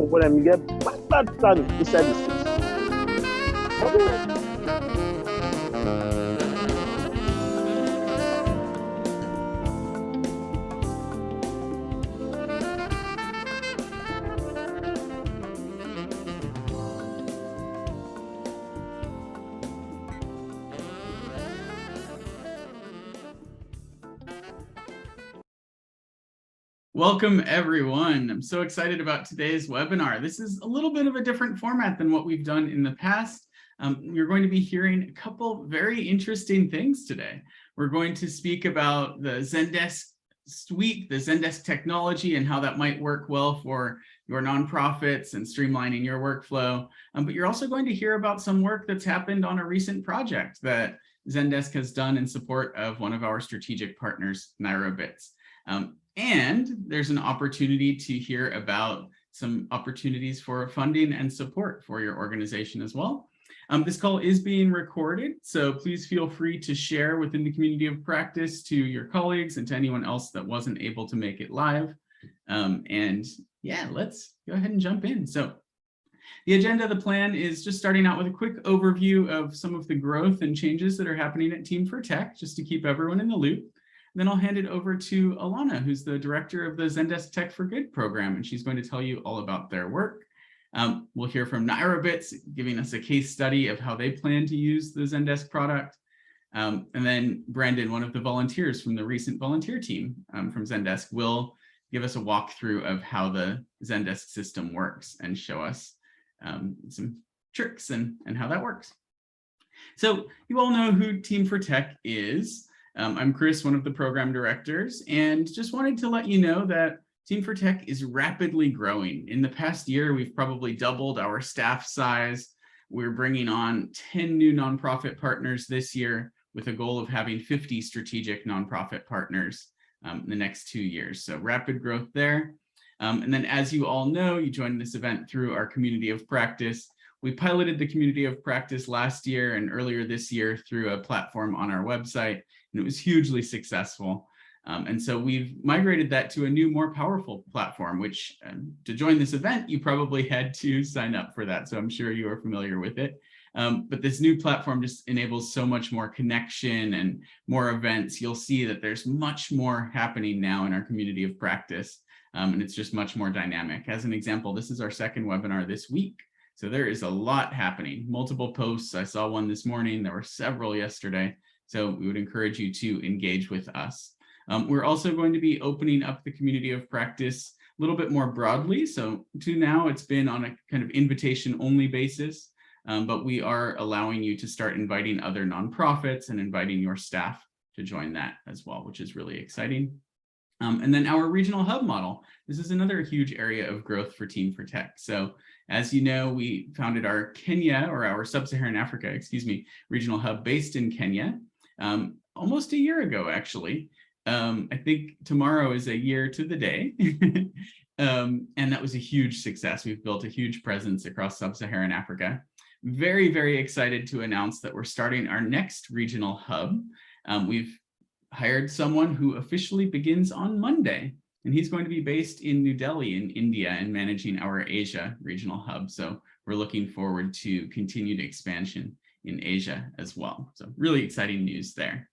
comprend Miguel, patata inside the streets. Welcome, everyone. I'm so excited about today's webinar. This is a little bit of a different format than what we've done in the past. You're going to be hearing a couple very interesting things today. We're going to speak about the Zendesk suite, the Zendesk technology, and how that might work well for your nonprofits and streamlining your workflow. But you're also going to hear about some work that's happened on a recent project that Zendesk has done in support of one of our strategic partners, Nairobits. And there's an opportunity to hear about some opportunities for funding and support for your organization as well. This call is being recorded, so please feel free to share within the community of practice to your colleagues and to anyone else that wasn't able to make it live. And yeah, let's go ahead and jump in. So the agenda of the plan is just starting out with a quick overview of some of the growth and changes that are happening at Team4Tech, just to keep everyone in the loop. Then I'll hand it over to Alana, who's the director of the Zendesk Tech for Good program, and she's going to tell you all about their work. We'll hear from Nairobits, giving us a case study of how they plan to use the Zendesk product. And then Brandon, one of the volunteers from the recent volunteer team from Zendesk, will give us a walkthrough of how the Zendesk system works and show us some tricks and how that works. So you all know who Team4Tech is. I'm Chris, one of the program directors, and just wanted to let you know that Team4Tech is rapidly growing. In the past year, we've probably doubled our staff size. We're bringing on 10 new nonprofit partners this year with a goal of having 50 strategic nonprofit partners in the next 2 years. So rapid growth there. And then as you all know, you joined this event through our community of practice. We piloted the community of practice last year and earlier this year through a platform on our website, and it was hugely successful. And so we've migrated that to a new, more powerful platform, which to join this event, you probably had to sign up for that. So I'm sure you are familiar with it. But this new platform just enables so much more connection and more events. You'll see that there's much more happening now in our community of practice, and it's just much more dynamic. As an example, this is our second webinar this week. So there is a lot happening, multiple posts. I saw one this morning. There were several yesterday. So we would encourage you to engage with us. We're also going to be opening up the community of practice a little bit more broadly. So to now, it's been on a kind of invitation only basis, but we are allowing you to start inviting other nonprofits and inviting your staff to join that as well, which is really exciting. And then our regional hub model. This is another huge area of growth for Team4Tech. So as you know, we founded our Kenya, or our Sub-Saharan Africa, regional hub based in Kenya almost a year ago, actually. I think tomorrow is a year to the day. And that was a huge success. We've built a huge presence across Sub-Saharan Africa. Very, very excited to announce that we're starting our next regional hub. We've hired someone who officially begins on Monday, and he's going to be based in New Delhi in India and managing our Asia regional hub. So we're looking forward to continued expansion in Asia as well. So really exciting news there.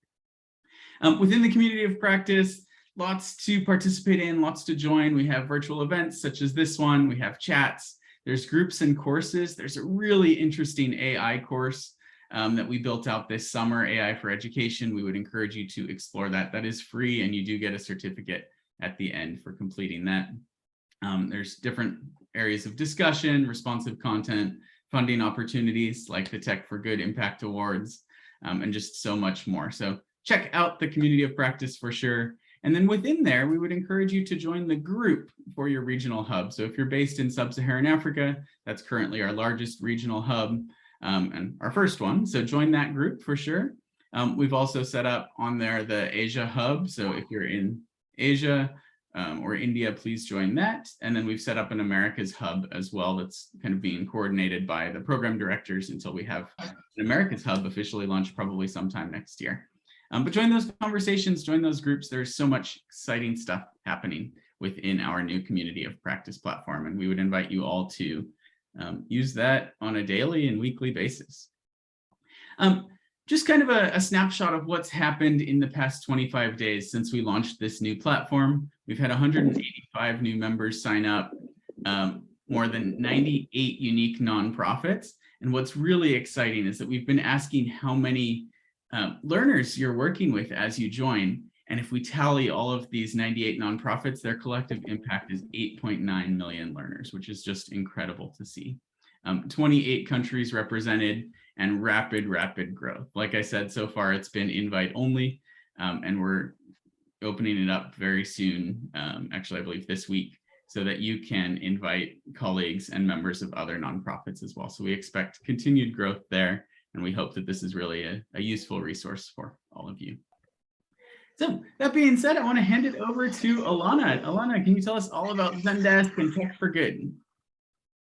Within the community of practice, lots to participate in, lots to join. We have virtual events such as this one. We have chats. There's groups and courses. There's a really interesting AI course that we built out this summer, AI for Education. We would encourage you to explore that. That is free, and you do get a certificate at the end for completing that. There's different areas of discussion, responsive content, funding opportunities like the Tech for Good Impact Awards, and just so much more. So check out the community of practice for sure. And then within there, we would encourage you to join the group for your regional hub. So if you're based in Sub-Saharan Africa, that's currently our largest regional hub and our first one. So join that group for sure. We've also set up on there the Asia hub. So if you're in Asia or India, please join that. And then we've set up an Americas hub as well that's kind of being coordinated by the program directors until we have an Americas hub officially launched probably sometime next year. But join those conversations, join those groups. There's so much exciting stuff happening within our new community of practice platform. And we would invite you all to use that on a daily and weekly basis. Just kind of a snapshot of what's happened in the past 25 days since we launched this new platform. We've had 185 new members sign up, more than 98 unique nonprofits. And what's really exciting is that we've been asking how many learners you're working with as you join. And if we tally all of these 98 nonprofits, their collective impact is 8.9 million learners, which is just incredible to see. 28 countries represented and rapid growth. Like I said, so far it's been invite only, and we're opening it up very soon, actually I believe this week, so that you can invite colleagues and members of other nonprofits as well. So we expect continued growth there, and we hope that this is really a useful resource for all of you. So that being said, I want to hand it over to Alana. Alana, can you tell us all about Zendesk and Tech for Good?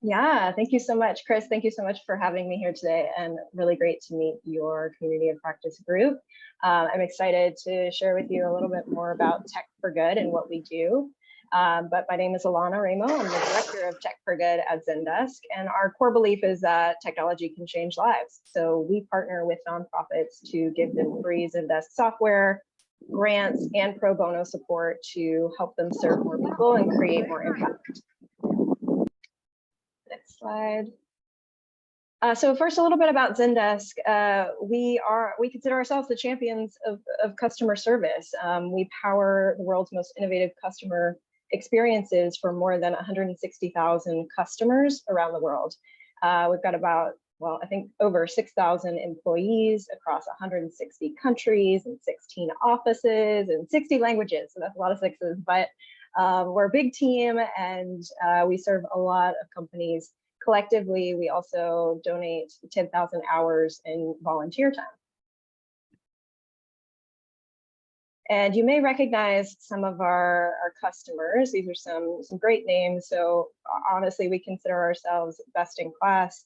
Yeah, thank you so much, Chris. Thank you so much for having me here today, and really great to meet your community of practice group. I'm excited to share with you a little bit more about Tech for Good and what we do. But my name is Alana Ramo. I'm the director of Tech for Good at Zendesk, and our core belief is that technology can change lives. So we partner with nonprofits to give them free Zendesk software, grants, and pro bono support to help them serve more people and create more impact. Next slide. So first, a little bit about Zendesk. We consider ourselves the champions of customer service. We power the world's most innovative customer experiences for more than 160,000 customers around the world. We've got about, well, I think over 6,000 employees across 160 countries and 16 offices and 60 languages. So that's a lot of sixes, but we're a big team, and we serve a lot of companies. Collectively, we also donate 10,000 hours in volunteer time. And you may recognize some of our customers. These are some great names. So honestly, we consider ourselves best in class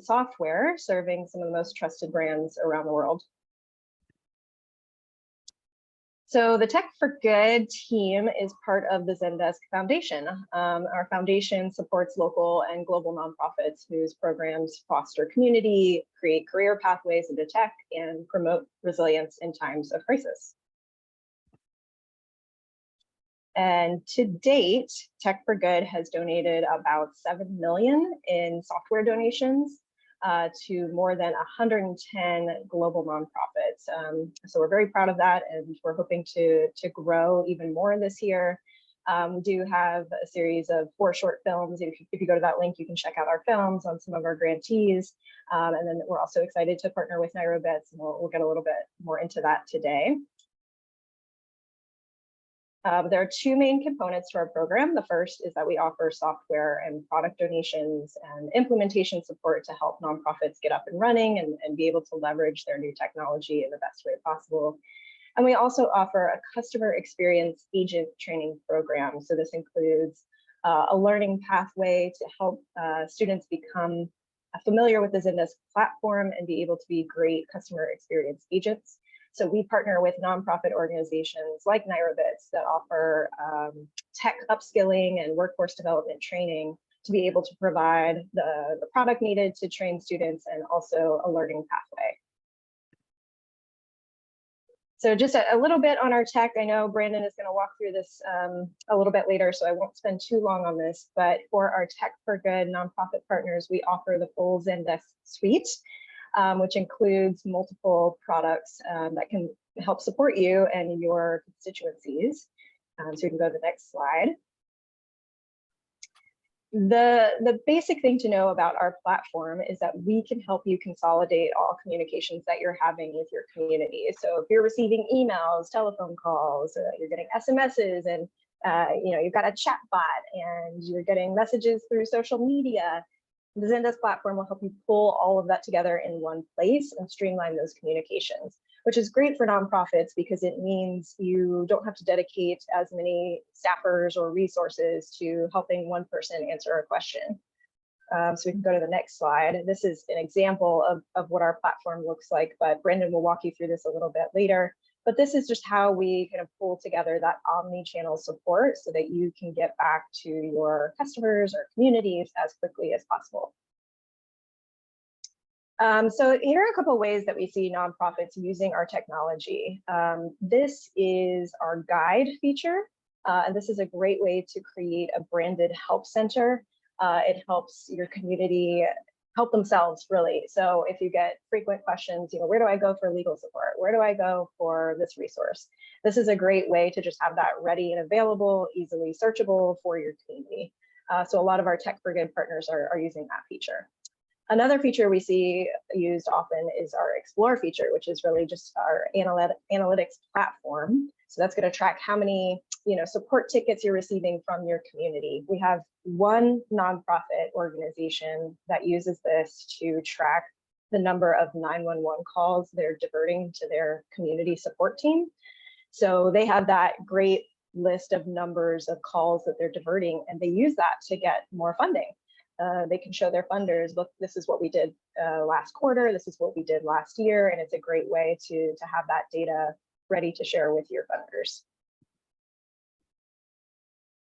software, serving some of the most trusted brands around the world. So the Tech for Good team is part of the Zendesk Foundation. Our foundation supports local and global nonprofits whose programs foster community, create career pathways into tech, and promote resilience in times of crisis. And to date, Tech for Good has donated about 7 million in software donations to more than 110 global nonprofits. So we're very proud of that, and we're hoping to grow even more this year. We do have a series of 4 short films. If you go to that link, you can check out our films on some of our grantees. And then we're also excited to partner with Nairobits, and we'll get a little bit more into that today. There are 2 main components to our program. The first is that we offer software and product donations and implementation support to help nonprofits get up and running and be able to leverage their new technology in the best way possible. And we also offer a customer experience agent training program. So this includes a learning pathway to help students become familiar with the Zendesk platform and be able to be great customer experience agents. So we partner with nonprofit organizations like Nairobits that offer tech upskilling and workforce development training to be able to provide the product needed to train students and also a learning pathway. So just a little bit on our tech. I know Brandon is going to walk through this a little bit later, so I won't spend too long on this. But for our Tech for Good nonprofit partners, we offer the full Zendesk suite, which includes multiple products that can help support you and your constituencies. So we can go to the next slide. The basic thing to know about our platform is that we can help you consolidate all communications that you're having with your community. So if you're receiving emails, telephone calls, you're getting SMSs, and you've got a chat bot, and you're getting messages through social media, the Zendesk platform will help you pull all of that together in one place and streamline those communications, which is great for nonprofits because it means you don't have to dedicate as many staffers or resources to helping one person answer a question. So we can go to the next slide. This is an example of what our platform looks like, but Brendan will walk you through this a little bit later. But this is just how we kind of pull together that omni-channel support so that you can get back to your customers or communities as quickly as possible. So here are a couple of ways that we see nonprofits using our technology. This is our guide feature, and this is a great way to create a branded help center. It helps your community help themselves, really. So if you get frequent questions, where do I go for legal support? Where do I go for this resource? This is a great way to just have that ready and available, easily searchable for your community. So a lot of our tech for good partners are using that feature. Another feature we see used often is our Explore feature, which is really just our analytics platform. So that's going to track how many support tickets you're receiving from your community. We have one nonprofit organization that uses this to track the number of 911 calls they're diverting to their community support team. So they have that great list of numbers of calls that they're diverting, and they use that to get more funding. They can show their funders, look, this is what we did last quarter, this is what we did last year, and it's a great way to have that data ready to share with your funders.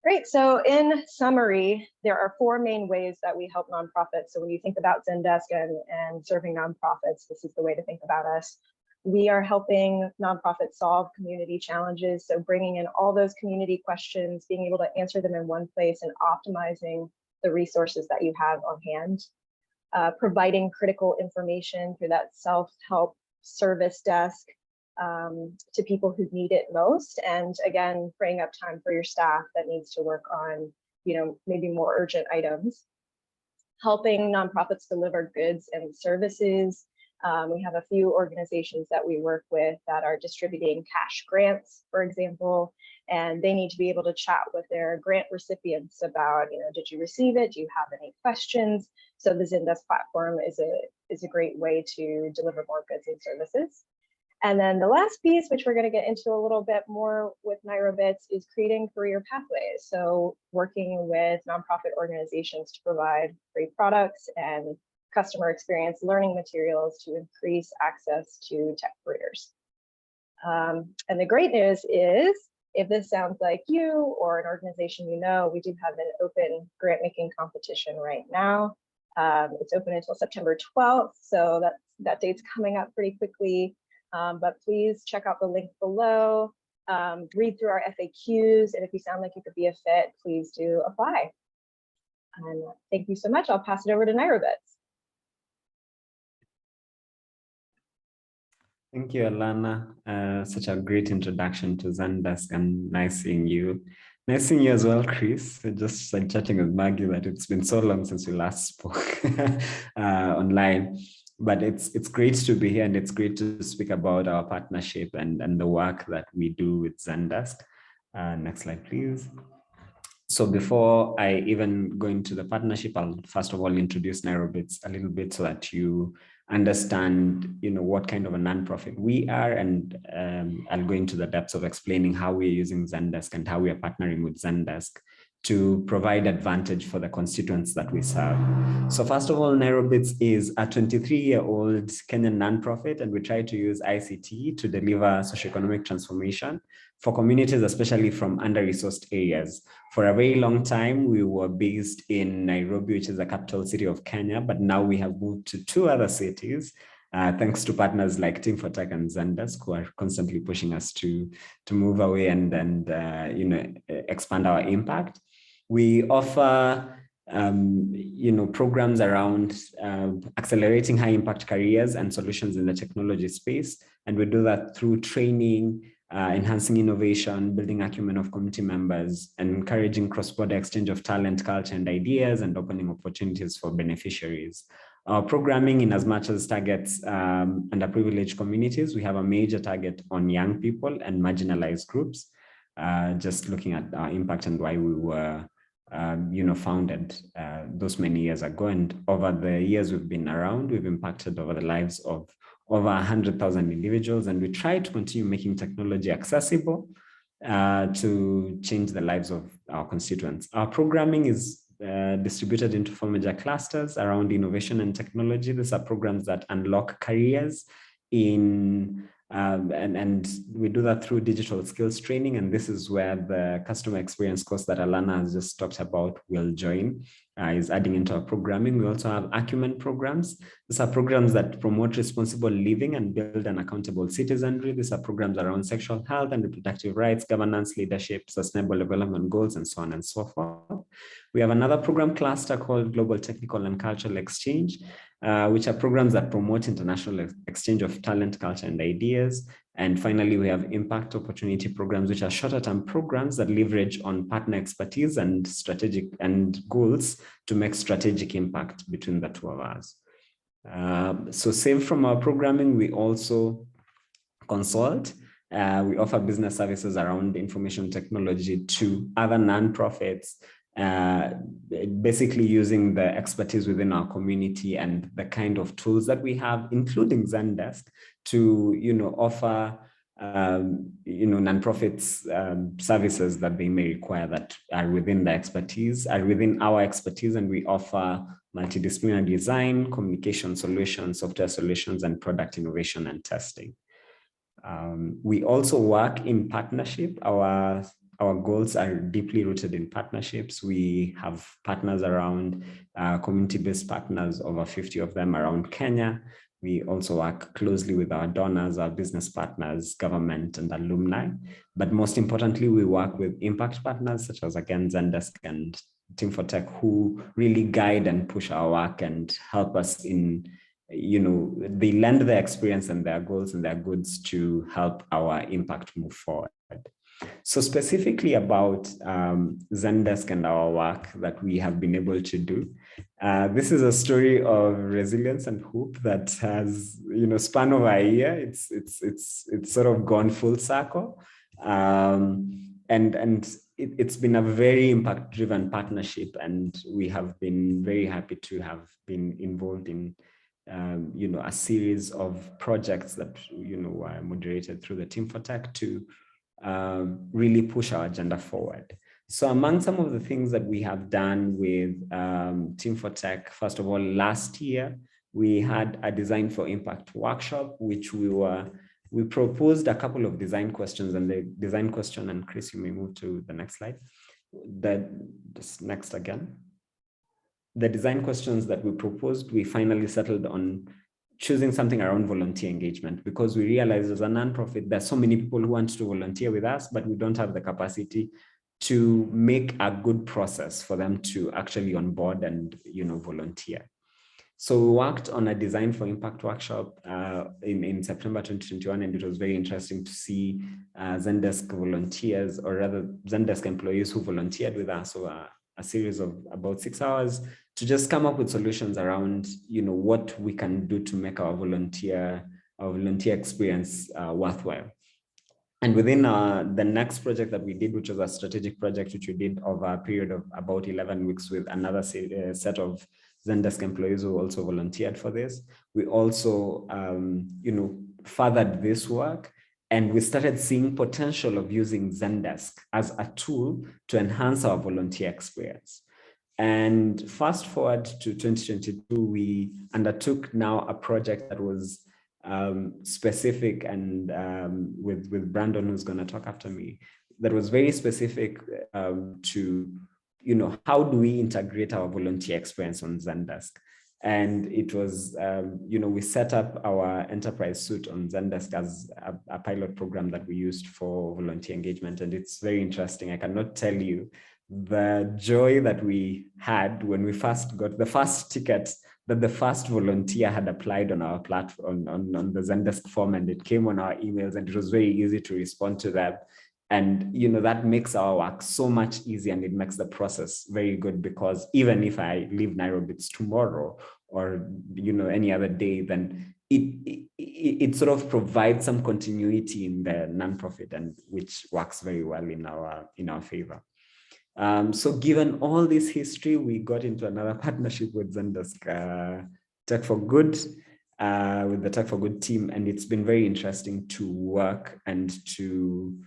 Great, so in summary, there are 4 main ways that we help nonprofits. So when you think about Zendesk and serving nonprofits, this is the way to think about us. We are helping nonprofits solve community challenges. So bringing in all those community questions, being able to answer them in one place and optimizing the resources that you have on hand. Providing critical information through that self-help service desk to people who need it most. And again, freeing up time for your staff that needs to work on, maybe more urgent items. Helping nonprofits deliver goods and services. We have a few organizations that we work with that are distributing cash grants, for example, and they need to be able to chat with their grant recipients about, did you receive it? Do you have any questions? So the Zendesk platform is a great way to deliver more goods and services. And then the last piece, which we're going to get into a little bit more with Nairobits, is creating career pathways. So working with nonprofit organizations to provide free products and customer experience learning materials to increase access to tech careers. And the great news is, if this sounds like you or an organization we do have an open grant making competition right now. It's open until September 12th, so that date's coming up pretty quickly. But please check out the link below, read through our FAQs, and if you sound like you could be a fit, please do apply. And thank you so much. I'll pass it over to Nairobits. Thank you, Alana. Such a great introduction to Zendesk, and nice seeing you. Nice seeing you as well, Chris. Just chatting with Maggie that it's been so long since we last spoke online. But it's great to be here, and it's great to speak about our partnership and the work that we do with Zendesk. Next slide, please. So before I even go into the partnership, I'll first of all introduce Nairobits a little bit so that you understand, what kind of a nonprofit we are, and I'll go into the depths of explaining how we're using Zendesk and how we are partnering with Zendesk to provide advantage for the constituents that we serve. So first of all, Nairobits is a 23-year-old Kenyan nonprofit, and we try to use ICT to deliver socioeconomic transformation for communities, especially from under-resourced areas. For a very long time, we were based in Nairobi, which is the capital city of Kenya, but now we have moved to 2 other cities, thanks to partners like Team4Tech and Zendesk, who are constantly pushing us to move away and expand our impact. We offer programs around accelerating high impact careers and solutions in the technology space. And we do that through training, enhancing innovation, building acumen of community members, and encouraging cross-border exchange of talent, culture, and ideas, and opening opportunities for beneficiaries. Our programming, in as much as targets underprivileged communities, we have a major target on young people and marginalized groups, just looking at our impact and why we were founded those many years ago. And over the years we've been around, we've impacted over the lives of over 100,000 individuals, and we try to continue making technology accessible to change the lives of our constituents. Our programming is distributed into 4 major clusters around innovation and technology. These are programs that unlock careers in And we do that through digital skills training. And this is where the customer experience course that Alana has just talked about will join, is adding into our programming. We also have acumen programs. These are programs that promote responsible living and build an accountable citizenry. These are programs around sexual health and reproductive rights, governance, leadership, sustainable development goals, and so on and so forth. We have another program cluster called Global Technical and Cultural Exchange, which are programs that promote international exchange of talent, culture, and ideas. And finally, we have impact opportunity programs, which are shorter term programs that leverage on partner expertise and strategic and goals to make strategic impact between the two of us. So save from our programming, we also consult. We offer business services around information technology to other nonprofits, basically using the expertise within our community and the kind of tools that we have, including Zendesk, to offer nonprofits services that they may require that are within our expertise, and we offer multidisciplinary design, communication solutions, software solutions, and product innovation and testing. We also work in partnership. Our goals are deeply rooted in partnerships. We have partners around, community-based partners, over 50 of them around Kenya. We also work closely with our donors, our business partners, government, and alumni. But most importantly, we work with impact partners such as, again, Zendesk and Team4Tech, who really guide and push our work and help us in, they lend their experience and their goals and their goods to help our impact move forward. So specifically about Zendesk and our work that we have been able to do, this is a story of resilience and hope that has, span over a year. It's sort of gone full circle, and it's been a very impact-driven partnership, and we have been very happy to have been involved in a series of projects that were moderated through the Team4Tech to really push our agenda forward. So among some of the things that we have done with Team4Tech, first of all, last year, we had a Design for Impact workshop, which we proposed a couple of design questions, and the design question, and Chris, you may move to the next slide. Just next again. The design questions that we proposed, we finally settled on choosing something around volunteer engagement, because we realized as a nonprofit, there's so many people who want to volunteer with us, but we don't have the capacity to make a good process for them to actually onboard and volunteer. So we worked on a Design for Impact workshop in September 2021, and it was very interesting to see Zendesk volunteers, or rather Zendesk employees who volunteered with us over a series of about 6 hours to just come up with solutions around, what we can do to make our volunteer experience worthwhile. And within the next project that we did, which was a strategic project, which we did over a period of about 11 weeks with another set of Zendesk employees who also volunteered for this, we also, furthered this work. And we started seeing potential of using Zendesk as a tool to enhance our volunteer experience. And fast forward to 2022, we undertook now a project that was specific, and with Brandon, who's going to talk after me, that was very specific to, how do we integrate our volunteer experience on Zendesk? And it was, we set up our enterprise suite on Zendesk as a pilot program that we used for volunteer engagement. And it's very interesting. I cannot tell you the joy that we had when we first got the first ticket that the first volunteer had applied on our platform, on the Zendesk form, and it came on our emails, and it was very easy to respond to that. And, that makes our work so much easier, and it makes the process very good, because even if I leave Nairobits tomorrow or, any other day, then it sort of provides some continuity in the nonprofit, and which works very well in our favor. So given all this history, we got into another partnership with Zendesk Tech for Good, with the Tech for Good team. And it's been very interesting to work and to,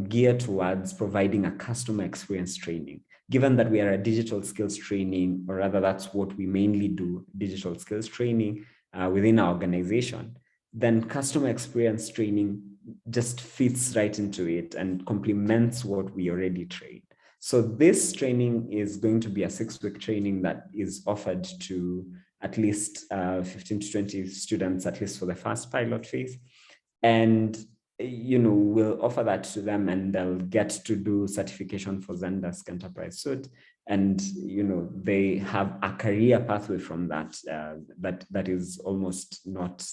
gear towards providing a customer experience training. Given that we are a digital skills training, or rather that's what we mainly do, digital skills training within our organization, then customer experience training just fits right into it and complements what we already train. So this training is going to be a 6-week training that is offered to at least 15 to 20 students, at least for the first pilot phase. And we'll offer that to them, and they'll get to do certification for Zendesk Enterprise Suite. And they have a career pathway from that that is almost not,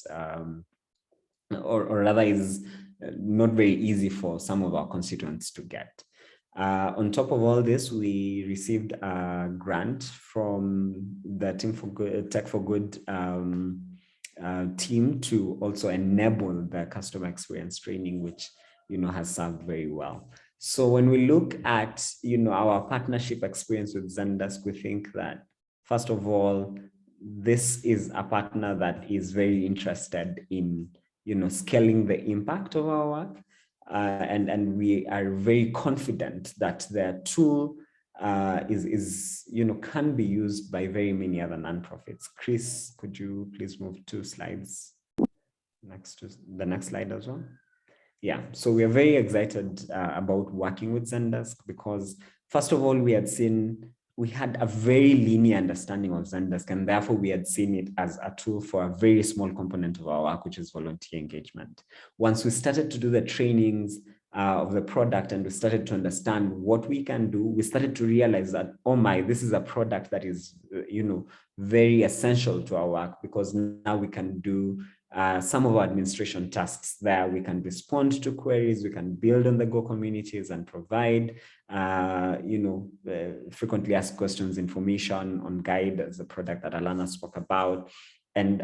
or rather is not very easy for some of our constituents to get. On top of all this, we received a grant from the Tech for Good team to also enable the customer experience training, which has served very well. So when we look at our partnership experience with Zendesk, we think that first of all, this is a partner that is very interested in scaling the impact of our work. And we are very confident that their tool can be used by very many other nonprofits. Chris, could you please move 2 slides next to the next slide as well? Yeah, so we are very excited about working with Zendesk because first of all, we had a very linear understanding of Zendesk, and therefore we had seen it as a tool for a very small component of our work, which is volunteer engagement. Once we started to do the trainings of the product and we started to understand what we can do, we started to realize that, oh my, this is a product that is, very essential to our work, because now we can do some of our administration tasks there. We can respond to queries, we can build on the Go communities and provide, frequently asked questions, information on Guide as a product that Alana spoke about, and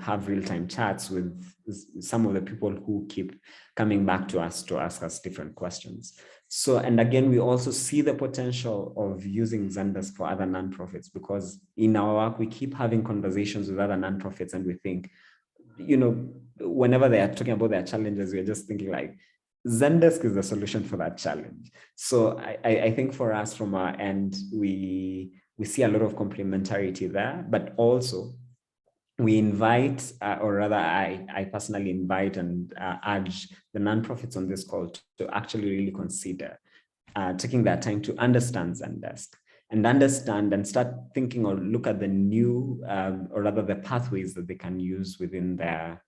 have real-time chats with some of the people who keep coming back to us to ask us different questions. So, and again, we also see the potential of using Zendesk for other nonprofits, because in our work, we keep having conversations with other nonprofits, and we think, whenever they are talking about their challenges, we're just thinking like, Zendesk is the solution for that challenge. So I think for us from our end, we see a lot of complementarity there, but also we invite, or rather I personally invite and urge the nonprofits on this call to actually really consider taking that time to understand Zendesk and understand and start thinking or look at the new, or rather the pathways that they can use within their,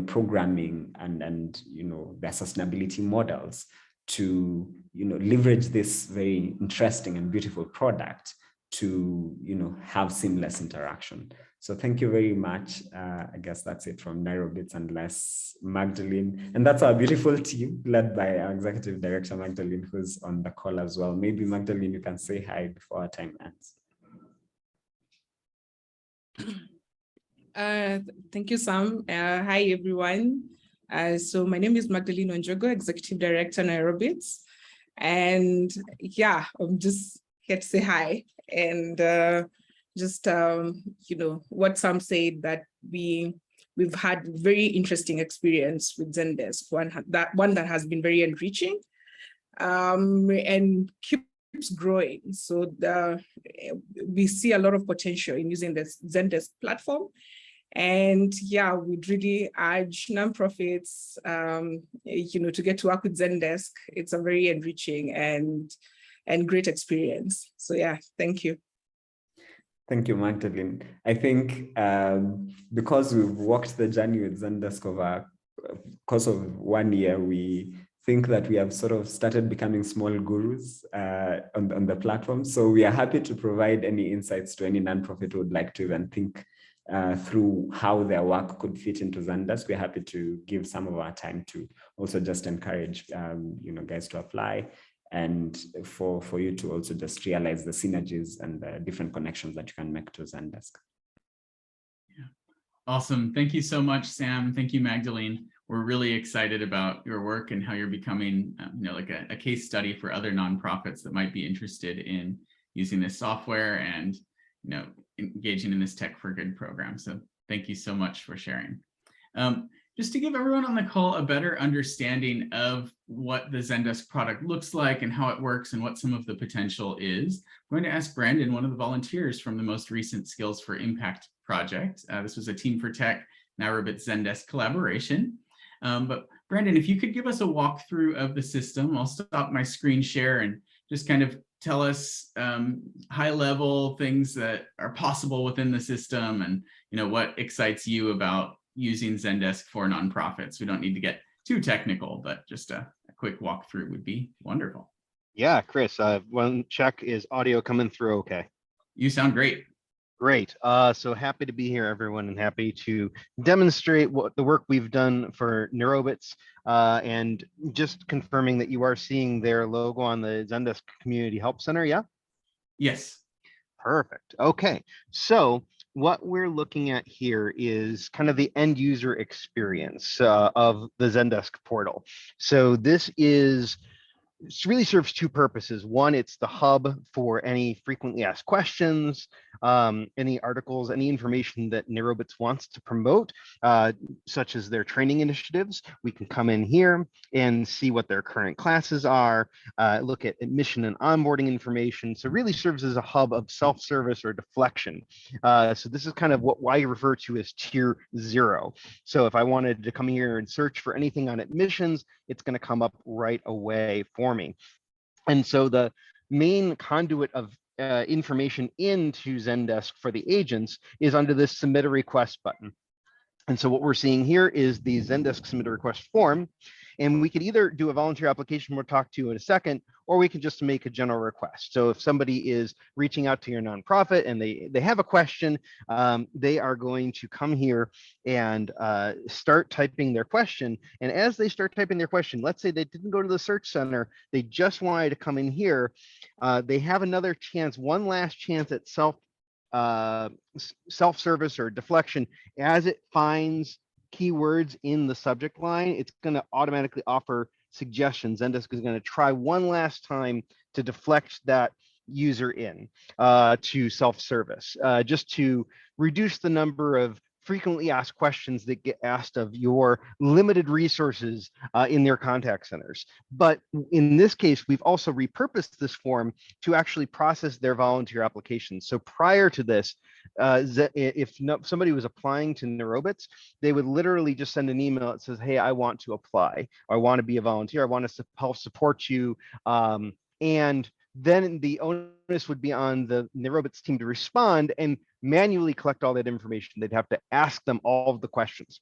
programming and their sustainability models to, leverage this very interesting and beautiful product to, have seamless interaction. So thank you very much. I guess that's it from Nairobits, unless Magdalene, and that's our beautiful team led by our executive director, Magdalene, who's on the call as well. Maybe Magdalene, you can say hi before our time ends. Thank you, Sam. Hi, everyone. So my name is Magdalene Onjogo, executive director, Nairobits. And yeah, I'm just here to say hi and what Sam said, that we've had very interesting experience with Zendesk, one that has been very enriching and keeps growing. So we see a lot of potential in using the Zendesk platform. And yeah, we'd really urge nonprofits, to get to work with Zendesk. It's a very enriching and great experience. So yeah, thank you. Thank you, Magdalene. I think because we've walked the journey with Zendesk over a course of 1 year, we think that we have sort of started becoming small gurus on the platform. So we are happy to provide any insights to any nonprofit who would like to even think through how their work could fit into Zendesk. We're happy to give some of our time to also just encourage guys to apply, and for you to also just realize the synergies and the different connections that you can make to Zendesk. Yeah. Awesome. Thank you so much, Sam. Thank you, Magdalene. We're really excited about your work and how you're becoming like a case study for other nonprofits that might be interested in using this software and engaging in this Tech for Good program. So thank you so much for sharing. Just to give everyone on the call a better understanding of what the Zendesk product looks like and how it works and what some of the potential is, I'm going to ask Brandon, one of the volunteers from the most recent Skills for Impact project. This was a Team4Tech Nairobits Zendesk collaboration. But Brandon, if you could give us a walkthrough of the system, I'll stop my screen share and just kind of tell us high level things that are possible within the system, and what excites you about using Zendesk for nonprofits. We don't need to get too technical, but just a quick walkthrough would be wonderful. Yeah, Chris, one check, is audio coming through okay? You sound great. Great. So happy to be here, everyone, and happy to demonstrate what the work we've done for Nairobits, and just confirming that you are seeing their logo on the Zendesk Community Help Center. Yeah. Yes. Perfect. Okay. So what we're looking at here is kind of the end user experience of the Zendesk portal. So this really serves two purposes. One, it's the hub for any frequently asked questions, any articles, any information that Nairobits wants to promote, such as their training initiatives. We can come in here and see what their current classes are, look at admission and onboarding information. So it really serves as a hub of self-service or deflection. So this is kind of what I refer to as tier 0. So if I wanted to come here and search for anything on admissions, it's going to come up right away for me. And so the main conduit of information into Zendesk for the agents is under this submit a request button. And so what we're seeing here is the Zendesk submit a request form. And we could either do a volunteer application we'll talk to in a second, or we can just make a general request. So if somebody is reaching out to your nonprofit and they have a question, they are going to come here and start typing their question. And as they start typing their question, let's say they didn't go to the search center, they just wanted to come in here, they have another chance, one last chance at self-service or deflection. As it finds keywords in the subject line, it's going to automatically offer suggestions. Zendesk is going to try one last time to deflect that user in to self-service, just to reduce the number of frequently asked questions that get asked of your limited resources in their contact centers. But in this case, we've also repurposed this form to actually process their volunteer applications. So prior to this, if somebody was applying to Nairobits, they would literally just send an email that says, hey, I want to apply, or I want to be a volunteer, I want to help support you. And then the onus would be on the Nairobits team to respond and manually collect all that information. They'd have to ask them all of the questions.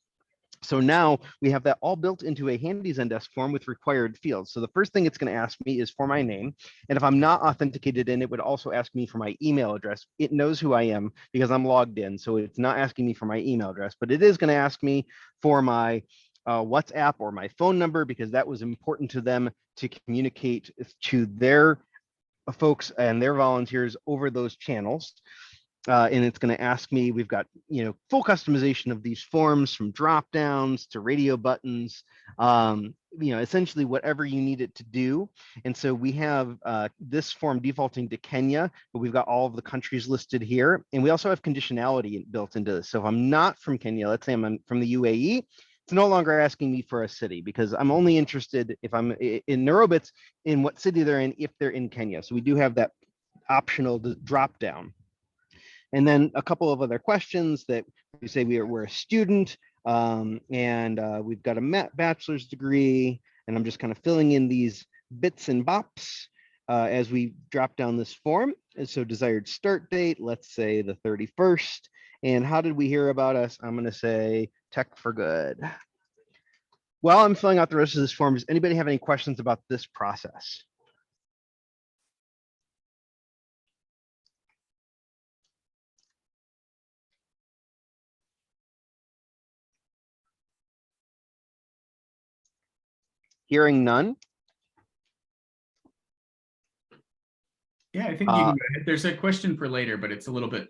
So now we have that all built into a handy Zendesk form with required fields. So the first thing it's going to ask me is for my name. And if I'm not authenticated in, it would also ask me for my email address. It knows who I am because I'm logged in. So it's not asking me for my email address, but it is going to ask me for my WhatsApp or my phone number, because that was important to them to communicate to their folks and their volunteers over those channels. And it's going to ask me, we've got, full customization of these forms, from drop downs to radio buttons, essentially whatever you need it to do. And so we have this form defaulting to Kenya, but we've got all of the countries listed here. And we also have conditionality built into this. So if I'm not from Kenya, let's say I'm from the UAE, it's no longer asking me for a city, because I'm only interested, if I'm in Nairobits, in what city they're in if they're in Kenya. So we do have that optional drop down. And then a couple of other questions that we say we're a student, and we've got a bachelor's degree, and I'm just kind of filling in these bits and bops as we drop down this form. And so desired start date, let's say the 31st. And how did we hear about us? I'm going to say Tech for Good. While I'm filling out the rest of this form, does anybody have any questions about this process? Hearing none. Yeah, I think you can go ahead. There's a question for later, but it's a little bit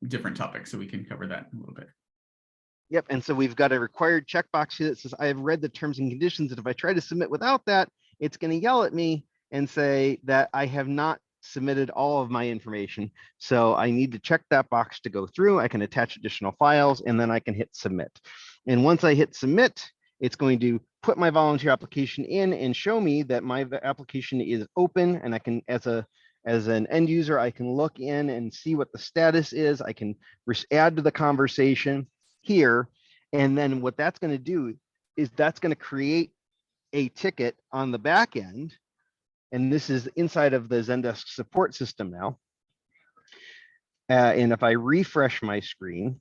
different topic, so we can cover that a little bit. Yep, and so we've got a required checkbox here that says, I have read the terms and conditions, and if I try to submit without that, it's going to yell at me and say that I have not submitted all of my information. So I need to check that box to go through. I can attach additional files, and then I can hit submit. And once I hit submit, it's going to put my volunteer application in and show me that my application is open, and I can, as an end user, I can look in and see what the status is. I can add to the conversation here, And then what that's going to do is that's going to create a ticket on the back end. And this is inside of the Zendesk support system now. And if I refresh my screen,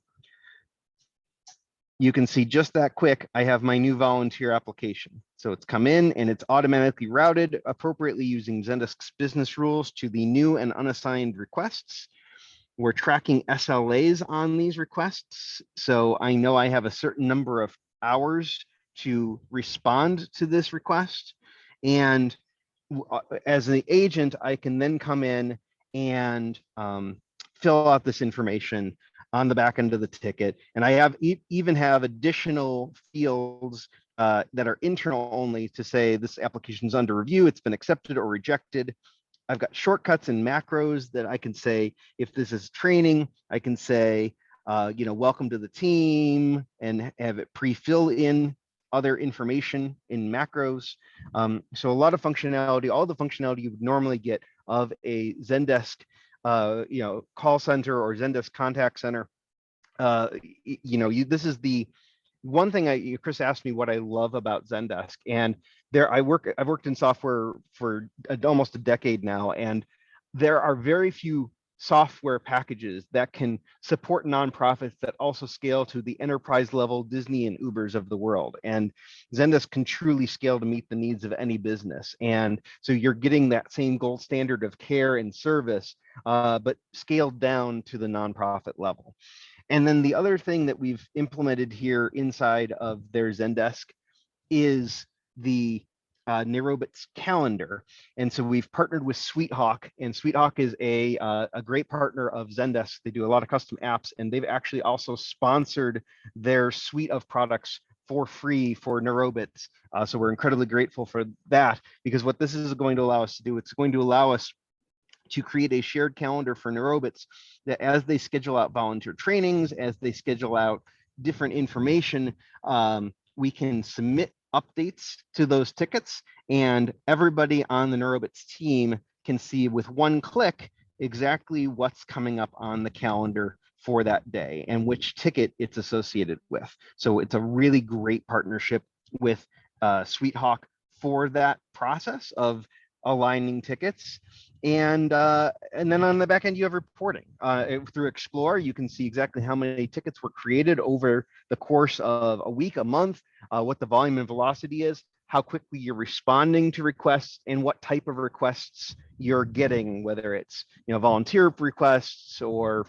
you can see just that quick, I have my new volunteer application. So it's come in and it's automatically routed appropriately using Zendesk's business rules to the new and unassigned requests. We're tracking SLAs on these requests. So I know I have a certain number of hours to respond to this request. And as the agent, I can then come in and fill out this information on the back end of the ticket. And I have even have additional fields that are internal only to say this application is under review, it's been accepted or rejected. I've got shortcuts and macros that I can say, if this is training, I can say, welcome to the team, and have it pre-fill in other information in macros. So a lot of functionality, all the functionality you would normally get of a Zendesk call center or Zendesk contact center. This is the one thing Chris asked me what I love about Zendesk, and I've worked in software for almost a decade now, and there are very few software packages that can support nonprofits that also scale to the enterprise level Disney and Ubers of the world. And Zendesk can truly scale to meet the needs of any business. And so you're getting that same gold standard of care and service, but scaled down to the nonprofit level. And then the other thing that we've implemented here inside of their Zendesk is the Nairobits calendar. And so we've partnered with SweetHawk, and SweetHawk is a great partner of Zendesk. They do a lot of custom apps, and they've actually also sponsored their suite of products for free for Nairobits. So we're incredibly grateful for that, because what this is going to allow us to do, it's going to allow us to create a shared calendar for Nairobits that as they schedule out volunteer trainings, as they schedule out different information, we can submit updates to those tickets, and everybody on the Nairobits team can see with one click exactly what's coming up on the calendar for that day and which ticket it's associated with. So it's a really great partnership with SweetHawk for that process of aligning tickets. And then on the back end, you have reporting. Through Explore, you can see exactly how many tickets were created over the course of a week, a month, what the volume and velocity is, how quickly you're responding to requests, and what type of requests you're getting, whether it's volunteer requests or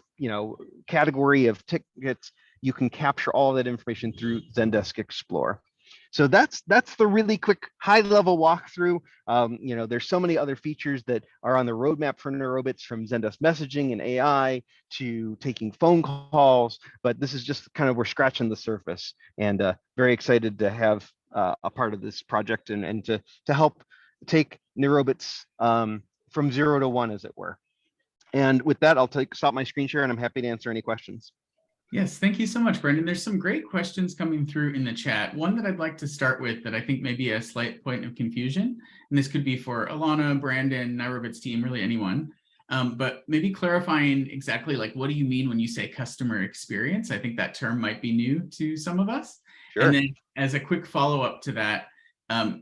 category of tickets. You can capture all that information through Zendesk Explore. So that's the really quick high-level walkthrough. There's so many other features that are on the roadmap for Nairobits, from Zendesk messaging and AI to taking phone calls, but this is just kind of, we're scratching the surface, and very excited to have a part of this project and to help take Nairobits from 0 to 1, as it were. And with that, I'll stop my screen share, and I'm happy to answer any questions. Yes, thank you so much, Brendan. There's some great questions coming through in the chat. One that I'd like to start with that I think may be a slight point of confusion, and this could be for Alana, Brandon, Nairobits team, really anyone, but maybe clarifying exactly what do you mean when you say customer experience? I think that term might be new to some of us. Sure. And then as a quick follow-up to that,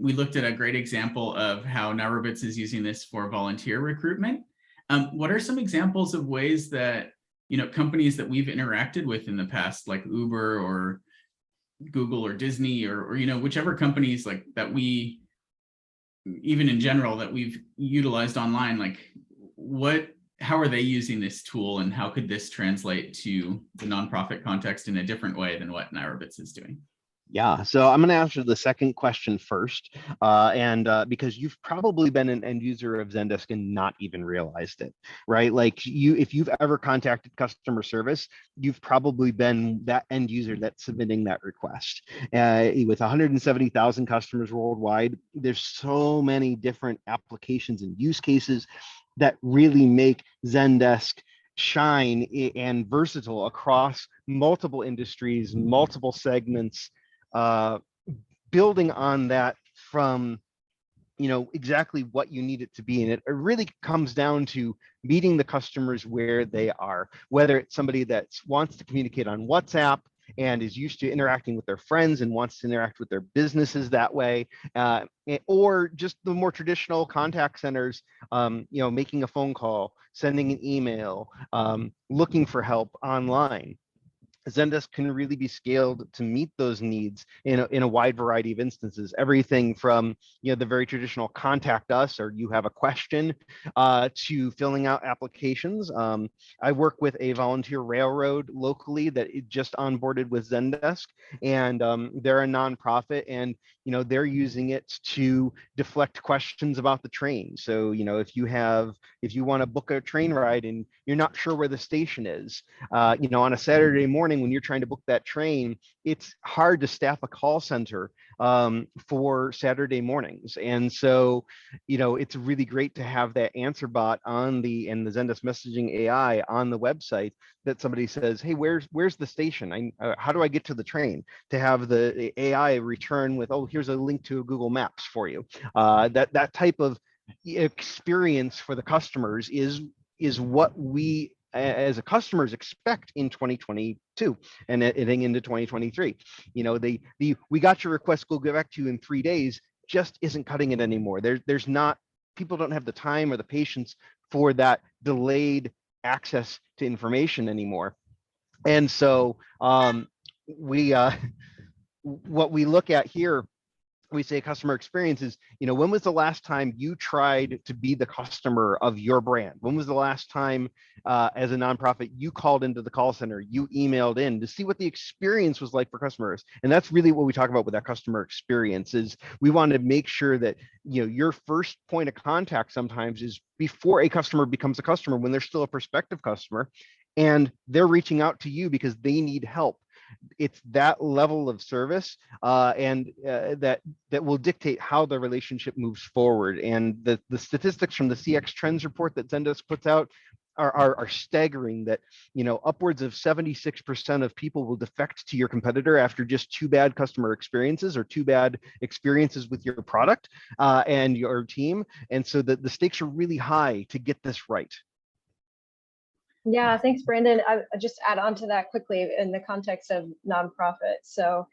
we looked at a great example of how Nairobits is using this for volunteer recruitment. What are some examples of ways that companies that we've interacted with in the past, like Uber or Google or Disney or whichever companies that we, even in general, that we've utilized online, how are they using this tool, and how could this translate to the nonprofit context in a different way than what Nairobits is doing? Yeah, so I'm going to answer the second question first, because you've probably been an end user of Zendesk and not even realized it, right? If you've ever contacted customer service, you've probably been that end user that's submitting that request. With 170,000 customers worldwide, there's so many different applications and use cases that really make Zendesk shine and versatile across multiple industries, multiple segments. Building on that from exactly what you need it to be. And it really comes down to meeting the customers where they are, whether it's somebody that wants to communicate on WhatsApp and is used to interacting with their friends and wants to interact with their businesses that way, or just the more traditional contact centers, making a phone call, sending an email, looking for help online. Zendesk can really be scaled to meet those needs in a wide variety of instances. Everything from the very traditional contact us or you have a question to filling out applications. I work with a volunteer railroad locally that it just onboarded with Zendesk, and they're a nonprofit, and they're using it to deflect questions about the train. So if you want to book a train ride and you're not sure where the station is, on a Saturday morning when you're trying to book that train, it's hard to staff a call center for Saturday mornings. And so, it's really great to have that answer bot and the Zendesk messaging AI on the website that somebody says, hey, where's the station? How do I get to the train? To have the AI return with, oh, here's a link to Google Maps for you. That type of experience for the customers is what we as a customers expect in 2022 and heading into 2023. We got your request, we'll get back to you in 3 days, just isn't cutting it anymore. There's not, people don't have the time or the patience for that delayed access to information anymore. And so what we look at here, we say customer experience is, when was the last time you tried to be the customer of your brand? When was the last time as a nonprofit you called into the call center, you emailed in to see what the experience was like for customers? And that's really what we talk about with that customer experience. Is we want to make sure that your first point of contact sometimes is before a customer becomes a customer, when they're still a prospective customer and they're reaching out to you because they need help. It's that level of service that will dictate how the relationship moves forward. And the statistics from the CX Trends report that Zendesk puts out are staggering, that upwards of 76% of people will defect to your competitor after just 2 bad customer experiences or 2 bad experiences with your product and your team. And so the stakes are really high to get this right. Yeah, thanks, Brandon. I just add on to that quickly in the context of nonprofits. So,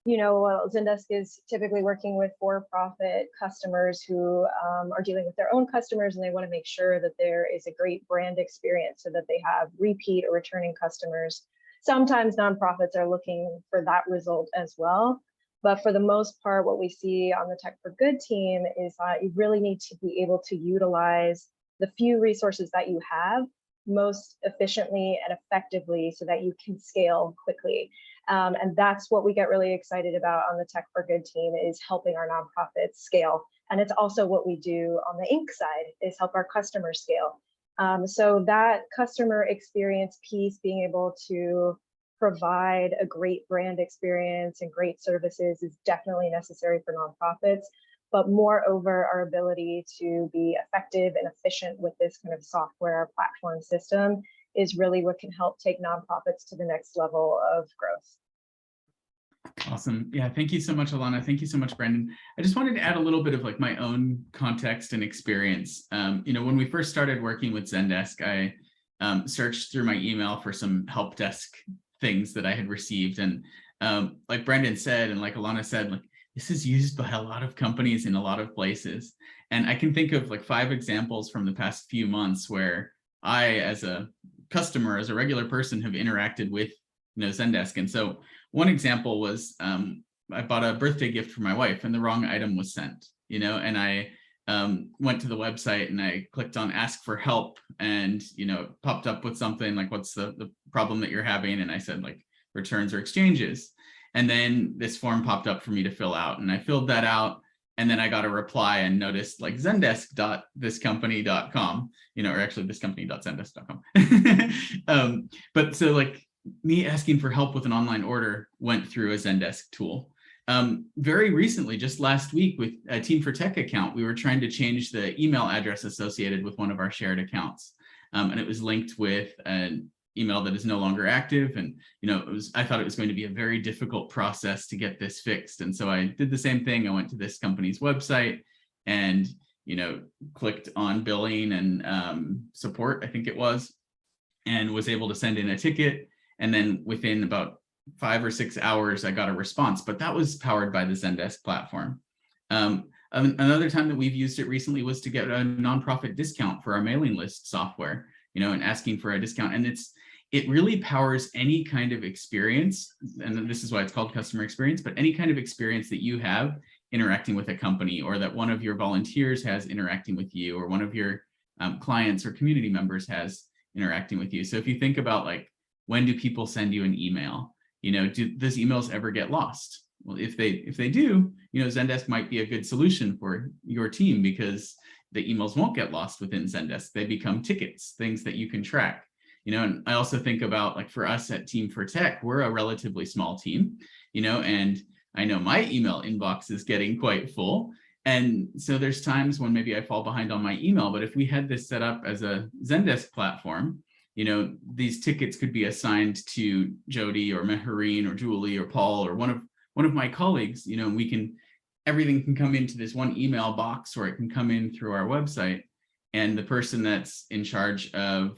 Zendesk is typically working with for-profit customers who are dealing with their own customers, and they want to make sure that there is a great brand experience so that they have repeat or returning customers. Sometimes nonprofits are looking for that result as well. But for the most part, what we see on the Tech for Good team is that you really need to be able to utilize the few resources that you have most efficiently and effectively so that you can scale quickly. And that's what we get really excited about on the Tech for Good team, is helping our nonprofits scale. And it's also what we do on the Inc. side, is help our customers scale. So that customer experience piece, being able to provide a great brand experience and great services, is definitely necessary for nonprofits. But moreover, our ability to be effective and efficient with this kind of software platform system is really what can help take nonprofits to the next level of growth. Awesome. Yeah, thank you so much, Alana. Thank you so much, Brandon. I just wanted to add a little bit of my own context and experience. When we first started working with Zendesk, I searched through my email for some help desk things that I had received. And like Brandon said, and like Alana said, this is used by a lot of companies in a lot of places. And I can think of 5 examples from the past few months where I, as a customer, as a regular person, have interacted with Zendesk. And so one example was I bought a birthday gift for my wife and the wrong item was sent, and I went to the website and I clicked on ask for help, and it popped up with something like, what's the problem that you're having? And I said returns or exchanges. And then this form popped up for me to fill out, and I filled that out. And then I got a reply and noticed zendesk.thiscompany.com, or actually thiscompany.zendesk.com. But so me asking for help with an online order went through a Zendesk tool. Very recently, just last week with a Team4Tech account, we were trying to change the email address associated with one of our shared accounts. And it was linked with an email that is no longer active. And, I thought it was going to be a very difficult process to get this fixed. And so I did the same thing. I went to this company's website and, clicked on billing and support, I think it was, and was able to send in a ticket. And then within about 5 or 6 hours, I got a response, but that was powered by the Zendesk platform. Another time that we've used it recently was to get a nonprofit discount for our mailing list software, and asking for a discount. And it really powers any kind of experience. And this is why it's called customer experience, but any kind of experience that you have interacting with a company, or that one of your volunteers has interacting with you, or one of your clients or community members has interacting with you. So if you think about, like, when do people send you an email? Does emails ever get lost? Well, if they do, Zendesk might be a good solution for your team, because the emails won't get lost within Zendesk. They become tickets, things that you can track. And I also think about, like, for us at Team4Tech, we're a relatively small team, and I know my email inbox is getting quite full. And so there's times when maybe I fall behind on my email, but if we had this set up as a Zendesk platform, these tickets could be assigned to Jody or Mehreen or Julie or Paul or one of my colleagues, and everything can come into this one email box, or it can come in through our website, and the person that's in charge of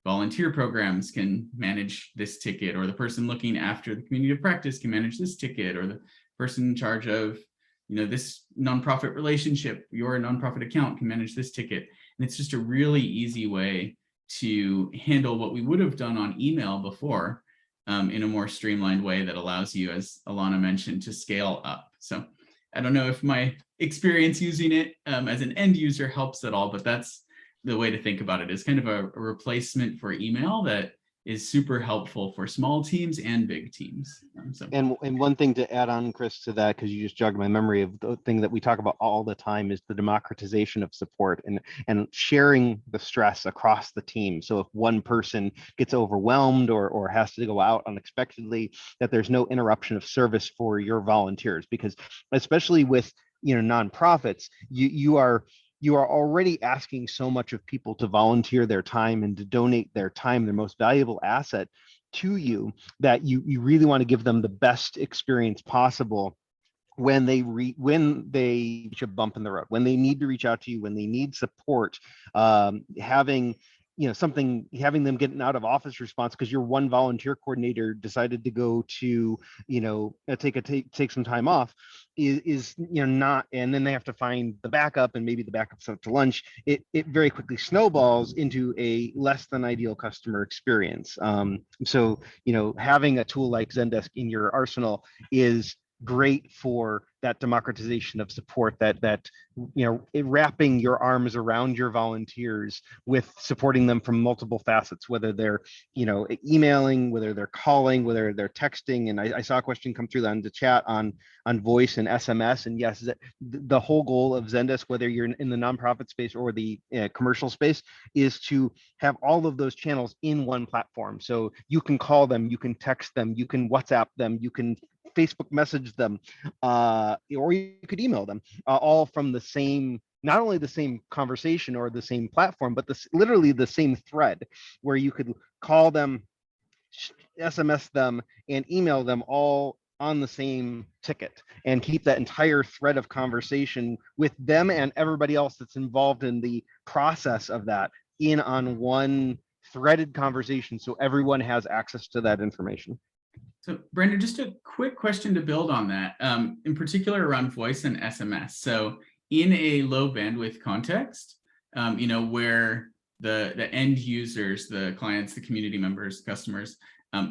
volunteer programs can manage this ticket, or the person looking after the community of practice can manage this ticket, or the person in charge of this nonprofit relationship, your nonprofit account, can manage this ticket. And it's just a really easy way to handle what we would have done on email before, in a more streamlined way that allows you, as Alana mentioned, to scale up. So I don't know if my experience using it as an end user helps at all, but that's the way to think about it, is kind of a replacement for email that is super helpful for small teams and big teams. And one thing to add on, Chris, to that, because you just jogged my memory of the thing that we talk about all the time, is the democratization of support and sharing the stress across the team. So if one person gets overwhelmed or has to go out unexpectedly, that there's no interruption of service for your volunteers, because especially with nonprofits, you are already asking so much of people to volunteer their time and to donate their time, their most valuable asset, to you, that you really want to give them the best experience possible when they reach a bump in the road, when they need to reach out to you, when they need support, having them get an out of office response because your one volunteer coordinator decided to go to take some time off is not, and then they have to find the backup, and maybe the backup's out to lunch. It very quickly snowballs into a less than ideal customer experience. So having a tool like Zendesk in your arsenal is great for that democratization of support, that wrapping your arms around your volunteers with supporting them from multiple facets, whether they're emailing, whether they're calling, whether they're texting. And I saw a question come through on the chat on voice and SMS. And yes, the whole goal of Zendesk, whether you're in the nonprofit space or the commercial space, is to have all of those channels in one platform. So you can call them, you can text them, you can WhatsApp them, you can Facebook message them, or you could email them, all from the same, not only the same conversation or the same platform, but literally the same thread, where you could call them, SMS them, and email them all on the same ticket, and keep that entire thread of conversation with them and everybody else that's involved in the process of that on one threaded conversation, so everyone has access to that information. So Brandon, just a quick question to build on that, in particular around voice and SMS. So in a low bandwidth context, where the end users, the clients, the community members, customers,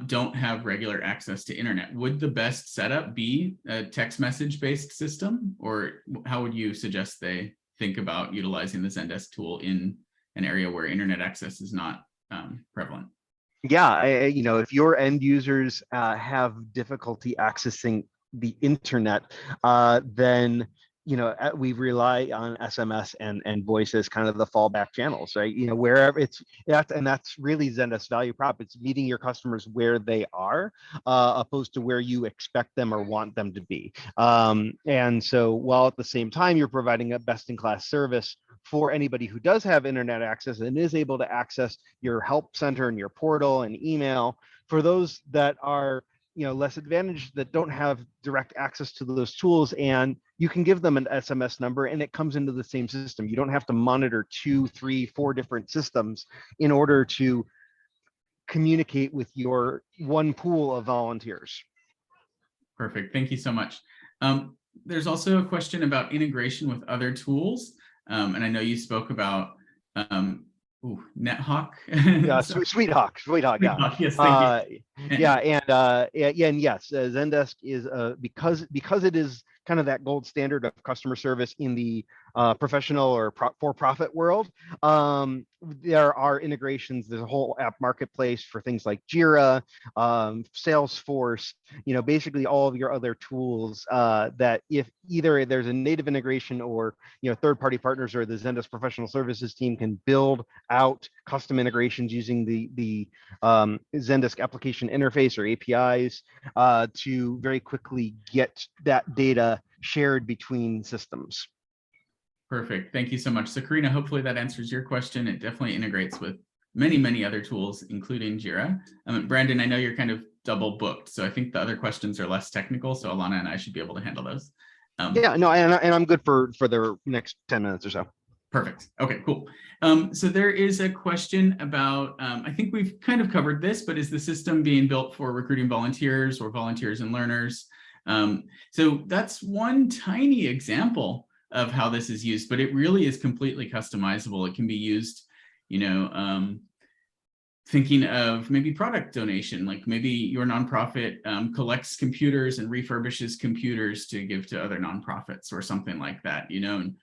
don't have regular access to internet, would the best setup be a text message based system? Or how would you suggest they think about utilizing the Zendesk tool in an area where internet access is not prevalent? Yeah, if your end users have difficulty accessing the internet, then we rely on SMS and voice as kind of the fallback channels, right? Wherever that's really Zendesk's value prop. It's meeting your customers where they are, opposed to where you expect them or want them to be. And so, while at the same time you're providing a best-in-class service for anybody who does have internet access and is able to access your help center and your portal and email, for those that are less advantaged, that don't have direct access to those tools, and you can give them an SMS number and it comes into the same system. You don't have to monitor 2, 3, 4 different systems in order to communicate with your one pool of volunteers. Perfect. Thank you so much. There's also a question about integration with other tools. And I know you spoke about NetHawk. Yeah, SweetHawk, yeah. Yes, thank you. And yes, Zendesk is because it is kind of that gold standard of customer service in the professional or for-profit world. There are integrations. There's a whole app marketplace for things like Jira, Salesforce. Basically all of your other tools that if either there's a native integration or third-party partners or the Zendesk professional services team can build out custom integrations using the Zendesk application interface or APIs to very quickly get that data shared between systems. Perfect. Thank you so much. So Karina, hopefully that answers your question. It definitely integrates with many, many other tools, including Jira. Brandon, I know you're kind of double booked, so I think the other questions are less technical, so Alana and I should be able to handle those. Yeah, no, and I'm good for the next 10 minutes or so. Perfect. Okay, cool. So there is a question about, I think we've kind of covered this, but is the system being built for recruiting volunteers or volunteers and learners? So that's one tiny example of how this is used, but it really is completely customizable. It can be used, thinking of maybe product donation, like maybe your nonprofit collects computers and refurbishes computers to give to other nonprofits or something like that, and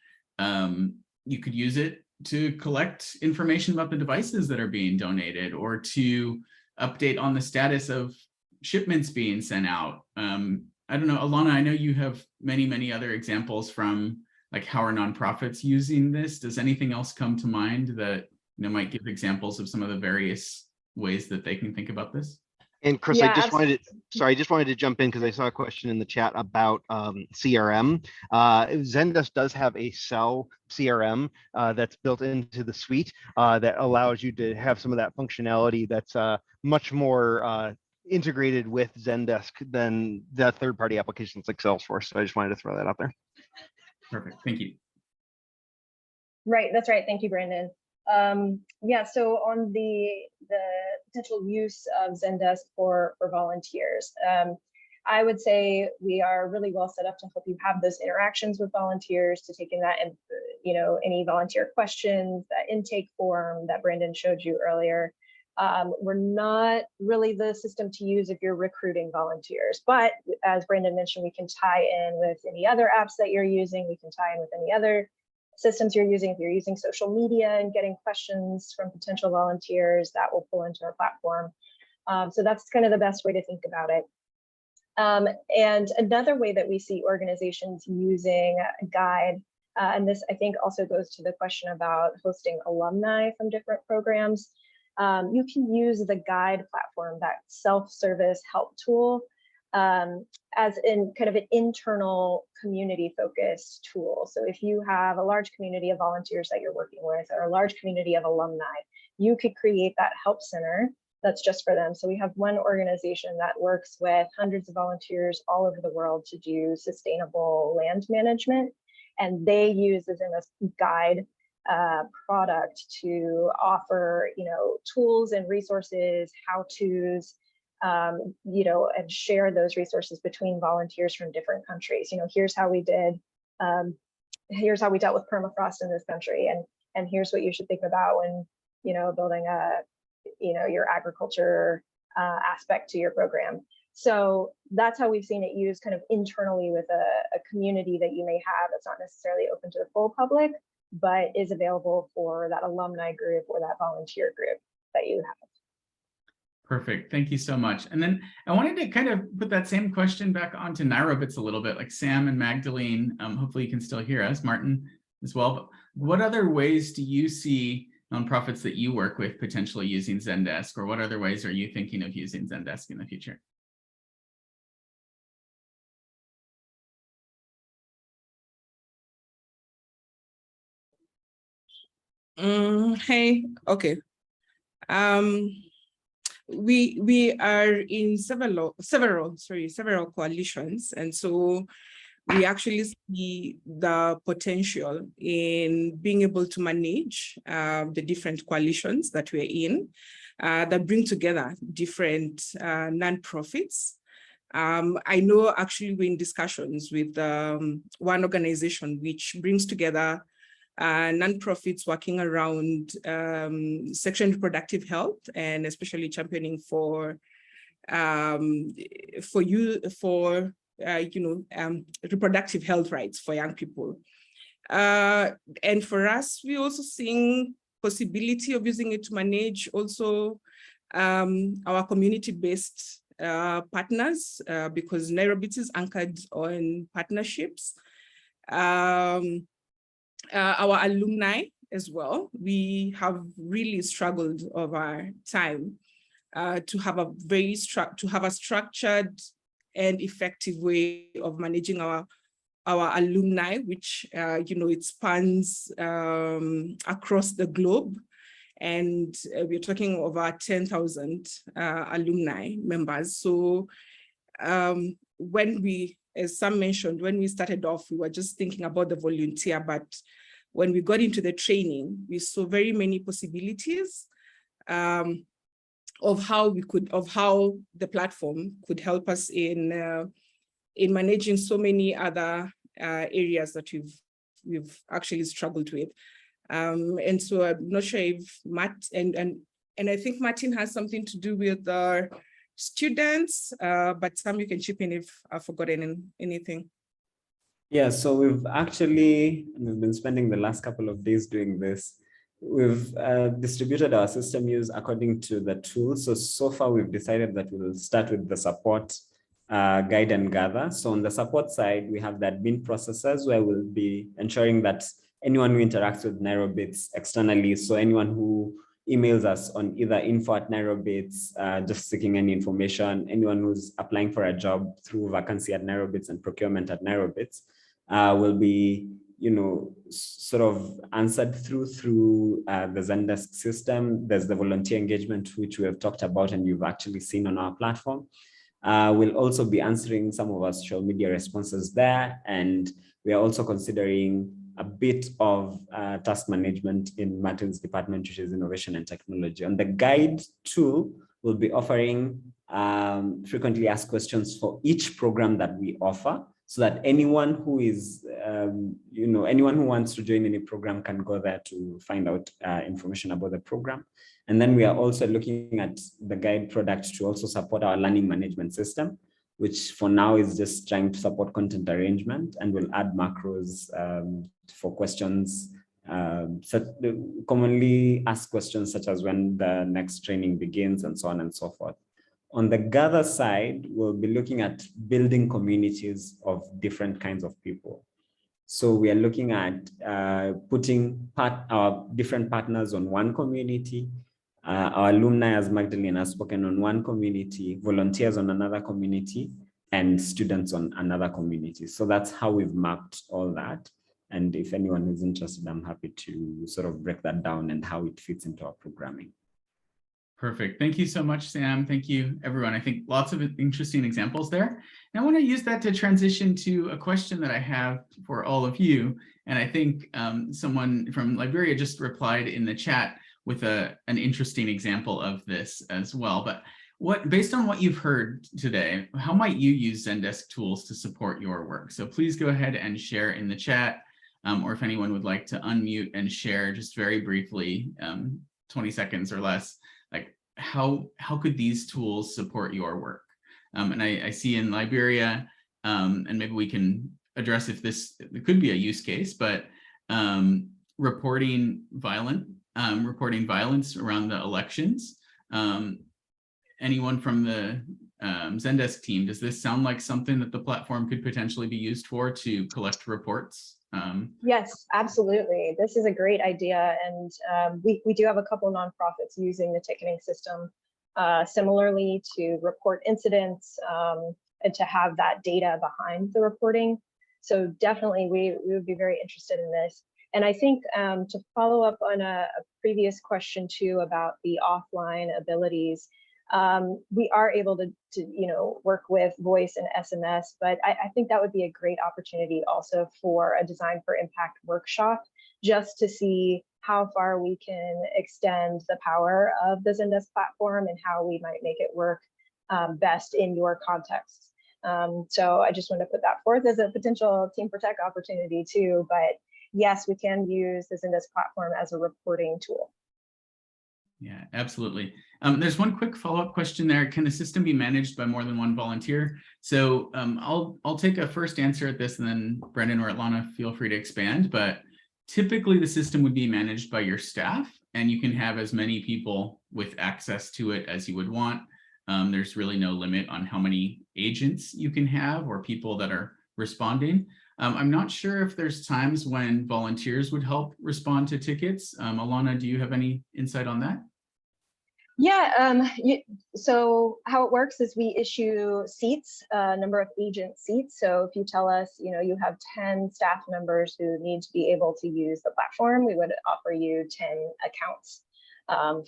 you could use it to collect information about the devices that are being donated or to update on the status of shipments being sent out. I don't know, Alana, I know you have many, many other examples from like how are nonprofits using this? Does anything else come to mind that might give examples of some of the various ways that they can think about this? And Chris, Yeah, I just wanted to jump in because I saw a question in the chat about CRM. Zendesk does have a cell CRM that's built into the suite that allows you to have some of that functionality that's much more integrated with Zendesk than the third-party applications like Salesforce. So I just wanted to throw that out there. Perfect. Thank you. Right, that's right. Thank you, Brandon. Yeah, so on the potential use of Zendesk for volunteers, I would say we are really well set up to help you have those interactions with volunteers, to take in that and any volunteer questions, that intake form that Brandon showed you earlier. We're not really the system to use if you're recruiting volunteers, but as Brandon mentioned, we can tie in with any other apps that you're using. We can tie in with any other systems you're using. If you're using social media and getting questions from potential volunteers, that will pull into our platform. So that's kind of the best way to think about it. And another way that we see organizations using a guide, and this I think also goes to the question about hosting alumni from different programs. You can use the guide platform, that self-service help tool, as in kind of an internal community focused tool. So if you have a large community of volunteers that you're working with or a large community of alumni, you could create that help center that's just for them. So we have one organization that works with hundreds of volunteers all over the world to do sustainable land management. And they use the Zendesk guide product to offer, tools and resources, how-tos, and share those resources between volunteers from different countries. Here's how we did, here's how we dealt with permafrost in this country, and here's what you should think about when, building your agriculture aspect to your program. So that's how we've seen it used kind of internally with a community that you may have that's not necessarily open to the full public, but is available for that alumni group or that volunteer group that you have. Perfect. Thank you so much. And then I wanted to kind of put that same question back onto Nairobits a little bit, like Sam and Magdalene. Hopefully you can still hear us, Martin as well. But what other ways do you see nonprofits that you work with potentially using Zendesk, or what other ways are you thinking of using Zendesk in the future? Hey, okay. We are in several coalitions, and so we actually see the potential in being able to manage the different coalitions that we're in that bring together different nonprofits. I know actually we're in discussions with one organization which brings together nonprofits working around sexual and reproductive health, and especially championing for reproductive health rights for young people. And for us, we're also seeing possibility of using it to manage also our community-based partners, because Nairobits is anchored on partnerships. Our alumni as well, we have really struggled over time to have a structured and effective way of managing our alumni, which it spans across the globe. And we're talking over 10,000 alumni members. So when we, as Sam mentioned, when we started off, we were just thinking about the volunteer, but when we got into the training, we saw very many possibilities of how the platform could help us in managing so many other areas that we've actually struggled with. And so I'm not sure if Matt, and I think Martin has something to do with our students, but Sam, you can chip in if I've forgotten anything. Yeah, so we've been spending the last couple of days doing this. We've distributed our system use according to the tool. So far we've decided that we'll start with the support guide and gather. So on the support side, we have the admin processes where we'll be ensuring that anyone who interacts with Nairobits externally, so anyone who emails us on either info@Nairobits, just seeking any information, anyone who's applying for a job through vacancy at Nairobits and procurement at Nairobits, will be, sort of answered through the Zendesk system. There's the volunteer engagement, which we have talked about and you've actually seen on our platform. We'll also be answering some of our social media responses there. And we are also considering a bit of task management in Martin's department, which is innovation and technology. On the guide tool, we'll be offering frequently asked questions for each program that we offer, so that anyone who is, anyone who wants to join any program can go there to find out information about the program. And then we are also looking at the guide product to also support our learning management system, which for now is just trying to support content arrangement, and will add macros for questions, commonly asked questions such as when the next training begins and so on and so forth. On the gather side, we'll be looking at building communities of different kinds of people. So we are looking at putting our different partners on one community, our alumni, as Magdalene has spoken, on one community, volunteers on another community, and students on another community. So that's how we've mapped all that. And if anyone is interested, I'm happy to sort of break that down and how it fits into our programming. Perfect. Thank you so much, Sam. Thank you, everyone. I think lots of interesting examples there. And I want to use that to transition to a question that I have for all of you. And I think someone from Liberia just replied in the chat with an interesting example of this as well. But based on what you've heard today, how might you use Zendesk tools to support your work? So please go ahead and share in the chat, or if anyone would like to unmute and share just very briefly, 20 seconds or less, like how could these tools support your work? And I see in Liberia, and maybe we can address if it could be a use case, but reporting violence around the elections. Anyone from the Zendesk team, does this sound like something that the platform could potentially be used for to collect reports? Yes, absolutely. This is a great idea. And we do have a couple of nonprofits using the ticketing system similarly to report incidents and to have that data behind the reporting. So definitely we would be very interested in this. And I think to follow up on a previous question too about the offline abilities, We are able to work with voice and SMS, but I think that would be a great opportunity also for a Design for Impact workshop, just to see how far we can extend the power of the Zendesk platform and how we might make it work best in your context. So I just want to put that forth as a potential Team4Tech opportunity too. But yes, we can use the Zendesk platform as a reporting tool. Yeah, absolutely. There's one quick follow-up question there. Can the system be managed by more than one volunteer? So I'll take a first answer at this, and then Brendan or Atlana, feel free to expand. But typically the system would be managed by your staff, and you can have as many people with access to it as you would want. There's really no limit on how many agents you can have or people that are responding. I'm not sure if there's times when volunteers would help respond to tickets. Atlana, do you have any insight on that? Yeah, so how it works is we issue seats, number of agent seats. So if you tell us, you have 10 staff members who need to be able to use the platform, we would offer you 10 accounts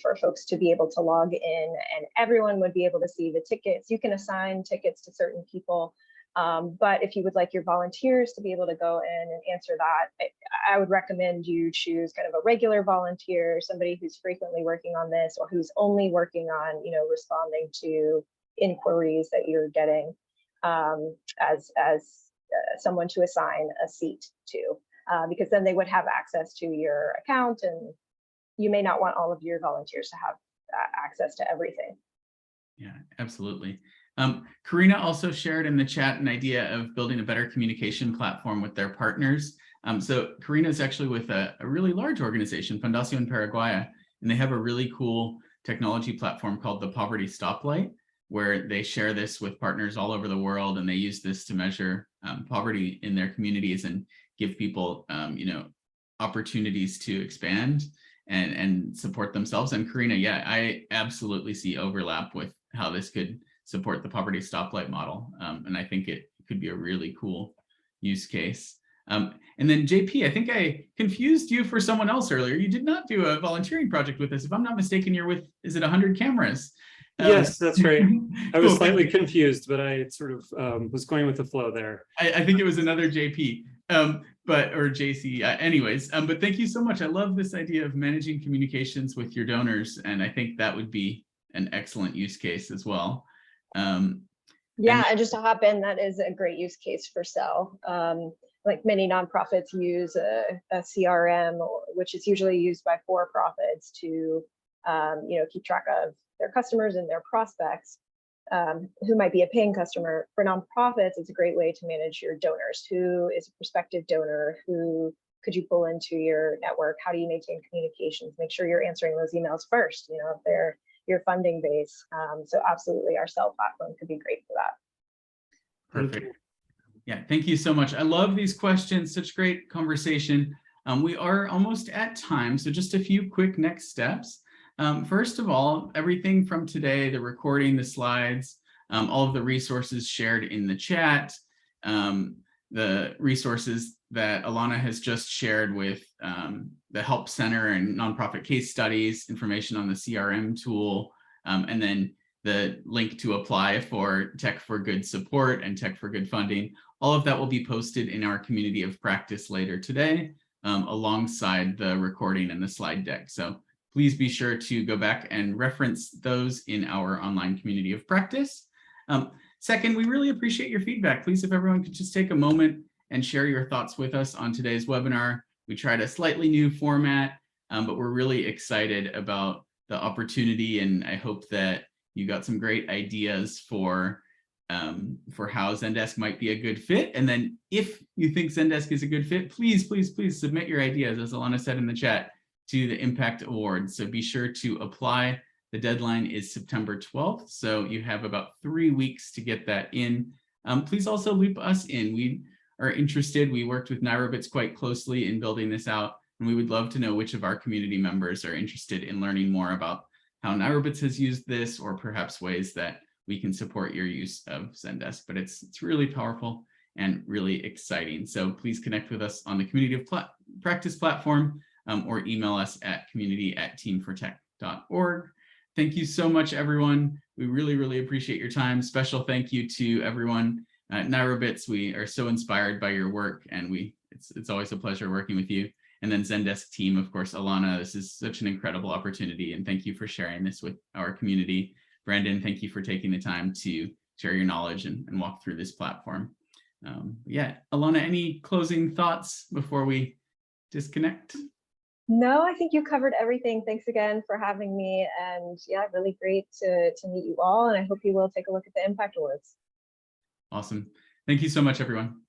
for folks to be able to log in, and everyone would be able to see the tickets. You can assign tickets to certain people, but if you would like your volunteers to be able to go in and answer that, I would recommend you choose kind of a regular volunteer, somebody who's frequently working on this, or who's only working on, responding to inquiries that you're getting, as someone to assign a seat to, because then they would have access to your account, and you may not want all of your volunteers to have access to everything. Yeah, absolutely. Karina also shared in the chat an idea of building a better communication platform with their partners. So Karina is actually with a really large organization, Fundación Paraguaya, and they have a really cool technology platform called the Poverty Stoplight, where they share this with partners all over the world, and they use this to measure poverty in their communities and give people, opportunities to expand and support themselves. And Karina, yeah, I absolutely see overlap with how this could support the Poverty Stoplight model. And I think it could be a really cool use case. And then JP, I think I confused you for someone else earlier. You did not do a volunteering project with us. If I'm not mistaken, you're with, is it 100 Cameras? Yes, that's right. I was slightly confused, but I sort of was going with the flow there. I think it was another JP, or JC. Anyways, but thank you so much. I love this idea of managing communications with your donors, and I think that would be an excellent use case as well. Yeah, and just to hop in, that is a great use case for Cell. Like many nonprofits use a CRM, which is usually used by for-profits to keep track of their customers and their prospects, who might be a paying customer. For nonprofits, it's a great way to manage your donors. Who is a prospective donor? Who could you pull into your network? How do you maintain communications? Make sure you're answering those emails first, if they're your funding base. So absolutely, our Cell platform could be great for that. Perfect. Yeah, thank you so much. I love these questions, such great conversation. We are almost at time, so just a few quick next steps. First of all, everything from today, the recording, the slides, all of the resources shared in the chat, the resources that Atlana has just shared with the Help Center and nonprofit case studies, information on the CRM tool, and then the link to apply for Tech for Good support and Tech for Good funding. All of that will be posted in our community of practice later today, alongside the recording and the slide deck. So please be sure to go back and reference those in our online community of practice. Second, we really appreciate your feedback. Please, if everyone could just take a moment and share your thoughts with us on today's webinar. We tried a slightly new format, but we're really excited about the opportunity, and I hope that you got some great ideas for how Zendesk might be a good fit. And then if you think Zendesk is a good fit, please, please, please submit your ideas, as Atlana said in the chat, to the Impact Awards. So be sure to apply. The deadline is September 12th, so you have about 3 weeks to get that in. Please also loop us in. We are interested. We worked with Nairobits quite closely in building this out, and we would love to know which of our community members are interested in learning more about how Nairobits has used this, or perhaps ways that we can support your use of Zendesk. But it's really powerful and really exciting. So please connect with us on the Community of Practice platform, or email us at community@team4tech.org. Thank you so much, everyone. We really, really appreciate your time. Special thank you to everyone at Nairobits. We are so inspired by your work, and it's always a pleasure working with you. And then Zendesk team, of course, Alana, this is such an incredible opportunity, and thank you for sharing this with our community. Brandon, thank you for taking the time to share your knowledge and walk through this platform. Yeah, Alana, any closing thoughts before we disconnect? No, I think you covered everything. Thanks again for having me. And yeah, really great to meet you all. And I hope you will take a look at the Impact Awards. Awesome. Thank you so much, everyone.